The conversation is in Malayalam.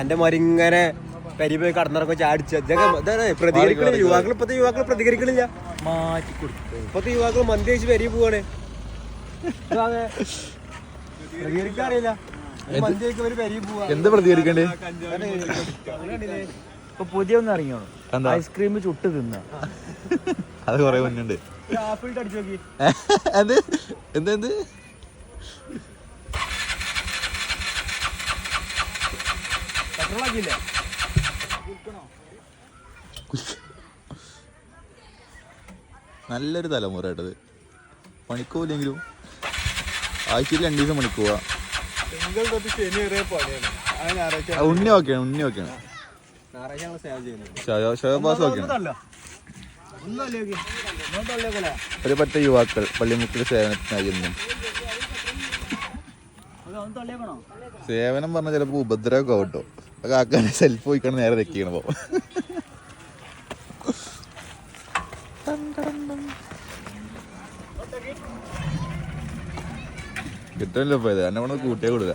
എന്റെ മാതിരി ഇങ്ങനെ പരി പോയി കടന്നിറങ്ങി ചാടിച്ച് പ്രതികരിക്കണില്ല. ഇപ്പത്തെ യുവാക്കൾ പ്രതികരിക്കണില്ല. മാറ്റി കൊടുക്കും. ഇപ്പത്തെ യുവാക്കൾ മന്തി കഴിച്ച് പരി പോവാണ്. പ്രതികരിക്കാറില്ല. മന്തി കഴിക്കും ഒരു പരി പോവാ. എന്ത് പ്രതികരിക്കണ്ടേ? ഇപ്പൊ പുതിയ ഒന്ന് ഇറങ്ങിയോ ഐസ്ക്രീം ചുട്ട് തിന്ന. അത് കൊറേ മുന്നുണ്ട്. ആപ്പിൾ അടിച്ചു നോക്കി. എന്ത് എന്ത് എന്ത് പെട്രോളാക്കിയില്ലേ? നല്ലൊരു തലമുറ കേട്ടത്. പണിക്കൂലെങ്കിലും ആഴ്ചയിൽ 2 ദിവസം പണിക്ക് പോവാ. ഉണ്ണി ഓക്കെയാണ്, ഉണ്ണി ഓക്കെയാണ്. ഷഹബാസ് ഓക്കെയാണ്. ഒരു പറ്റ യുവാക്കൾ പള്ളിമുക്കിൽ സേവനത്തിനായി എന്നും. സേവനം പറഞ്ഞാൽ ചിലപ്പോ ഉപദ്രവമൊക്കെ ആവട്ടോ. കാക്കാനെ സെൽഫ് പോയിക്കാണ് നേരെ വെക്കണം. കിട്ടല്ലോ പോയത് എന്നെ കൂടെ കൂട്ടിയേ കൊടുക്കുക.